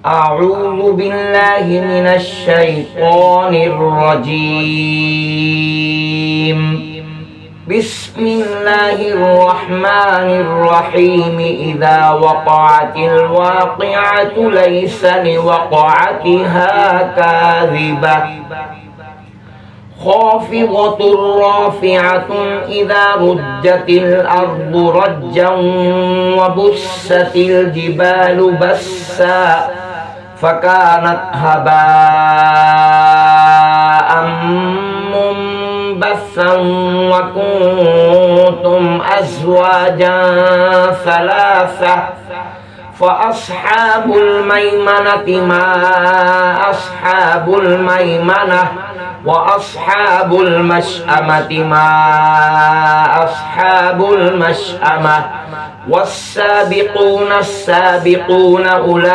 أعوذ بالله من الشيطان الرجيم. بسم الله الرحمن الرحيم. إذا وقعت الواقعة ليس لوقعتها كاذبة خافضة رافعة إذا رجت الأرض رجا وبست الجبال بسا فكانت هباء منبثا وكنتم أزواجا ثلاثة فأصحاب الميمنة ما أصحاب الميمنة وأصحاب المشأمة ما أصحاب المشأمة والسابقون السابقون أولئك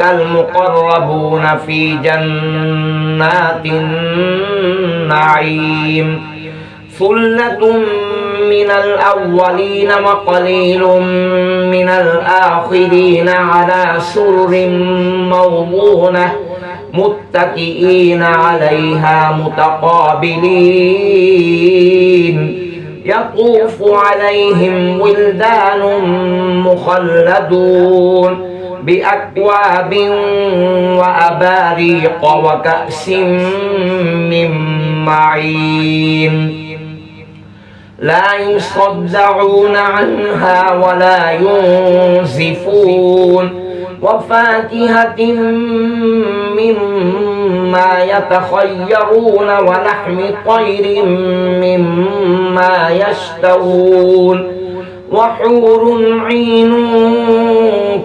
المقربون في جنات النعيم. ثلة من الأولين وقليل من الآخرين على سرر موضونة متكئين عليها متقابلين يطوف عليهم ولدان مخلدون بأكواب وأباريق وكأس من معين لا يصدعون عنها ولا ينزفون وفاكهة مما يتخيرون ولحم طير مما يشتهون وحور عين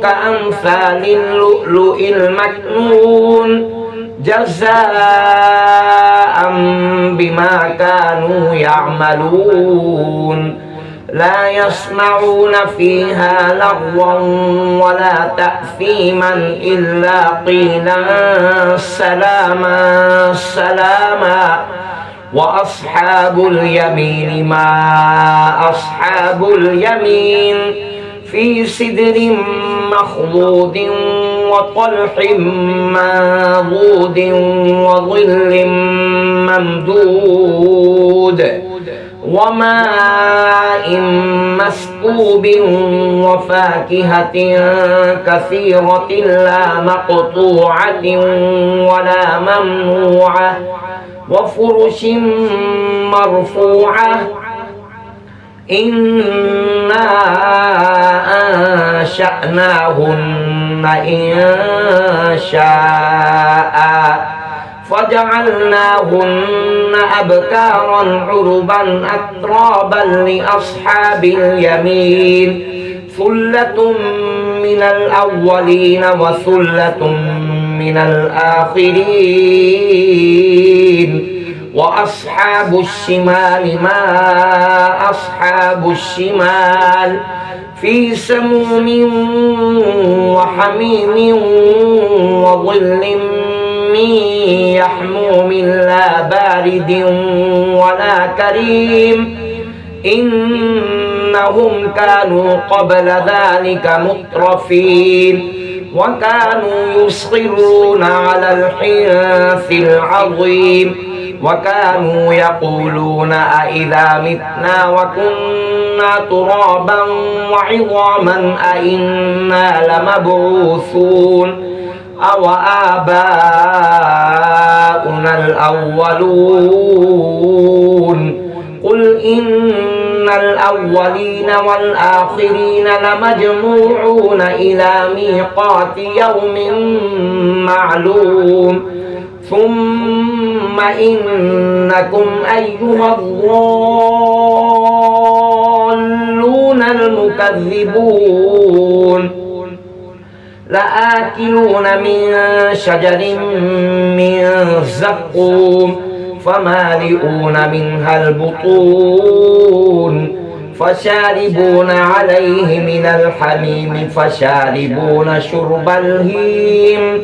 كأمثال اللؤلؤ المكنون جزاء بما كانوا يعملون لا يسمعون فيها لغوا ولا تأثيما إلا قيلا سلاما سلاما. وأصحاب اليمين ما أصحاب اليمين في سدر مخضود وطلح منضود وظل ممدود وماء مسكوب وفاكهة كثيرة لا مقطوعة ولا ممنوعة وفرش مرفوعة إنا أنشأناهن إنشاء فجعلناهن أبكارا عربا أترابا لأصحاب اليمين ثلة من الأولين وثلة من الآخرين. وأصحاب الشمال ما أصحاب الشمال في سموم وحميم وظل من يحموم لا بارد ولا كريم إنهم كانوا قبل ذلك مترفين وكانوا يصرون على الحنث العظيم وكانوا يقولون أئذا متنا وكنا ترابا وعظاما أئنا لمبعوثون أو آباؤنا الأولون قل إن الأولين والآخرين لمجموعون إلى ميقات يوم معلوم ثم إنكم أيها الضالون المكذبون لآكلون من شجر من زقوم فمالئون منها البطون فشاربون عليه من الحميم فشاربون شرب الهيم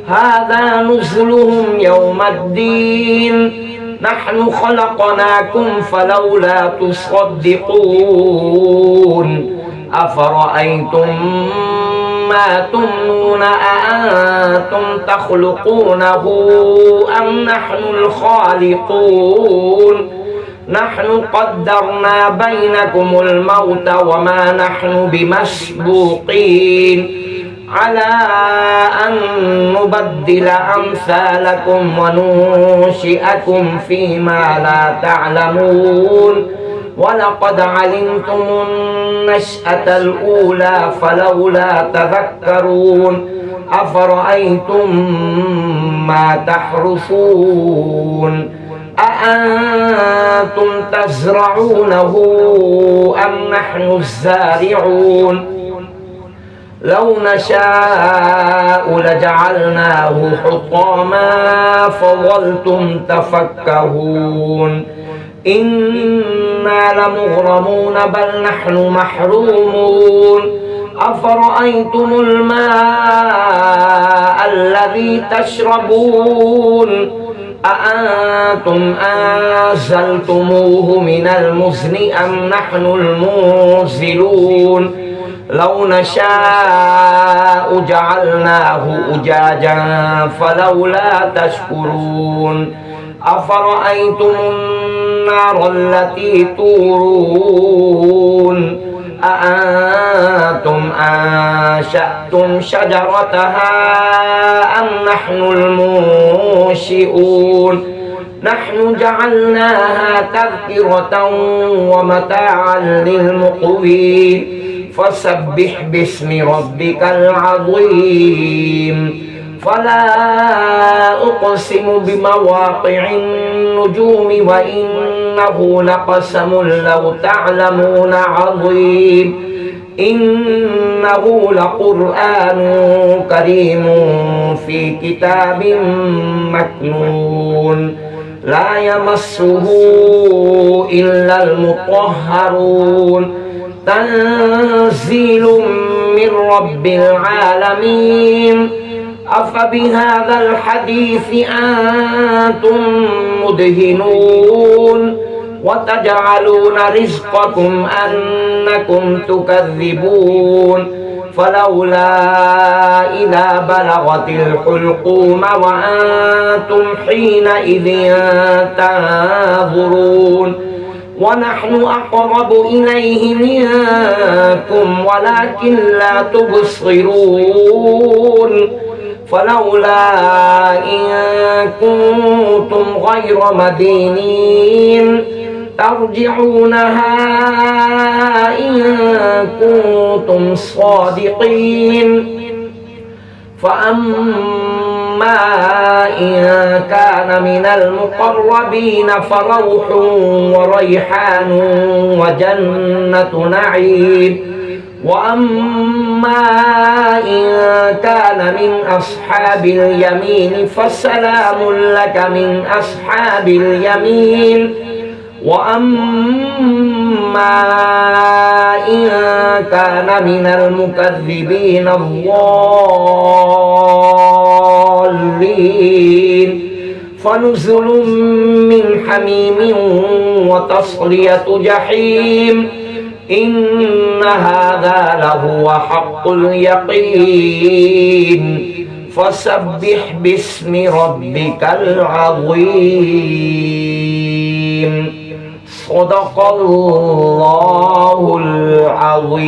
هذا نزلهم يوم الدين نحن خلقناكم فلولا تصدقون أفرأيتم مما تمنون أأنتم تخلقونه أم نحن الخالقون نحن قدرنا بينكم الموت وما نحن بمسبوقين على أن نبدل أمثالكم وننشئكم فيما لا تعلمون ولقد علمتم النشأة الأولى فلولا تذكرون أفرأيتم ما تحرثون أأنتم تزرعونه أم نحن الزارعون لو نشاء لجعلناه حطاما فظلتم تفكهون إنا لمغرمون بل نحن محرومون أفرأيتم الماء الذي تشربون أأنتم أنزلتموه من المزن أم نحن المنزلون لو نشاء جعلناه أجاجا فلولا تشكرون أفرأيتم النار التي تورون أأنتم أنشأتم شجرتها أم نحن المنشئون نحن جعلناها تذكرة ومتاعا للمقوين فسبح باسم ربك العظيم فلا أقسم بمواقع النجوم وإنه لقسم لو تعلمون عظيم إنه لقرآن كريم في كتاب مكنون لا يمسه إلا المطهرون تنزيل من رب العالمين أفبهذا الحديث أنتم مدهنون وتجعلون رزقكم أنكم تكذبون فلولا إذا بلغت الحلقوم وأنتم حينئذ تنظرون ونحن أقرب إليه منكم ولكن لا تبصرون فلولا إن كنتم غير مدينين ترجعونها إن كنتم صادقين فأما إن كان من المقربين فروح وريحان وجنة نعيم وأما إن كان من أصحاب اليمين فسلام لك من أصحاب اليمين وأما إن كان من المكذبين الضالين فنزل من حميم وتصلية جحيم إن هذا لهو حق اليقين فسبح باسم ربك العظيم صدق الله العظيم.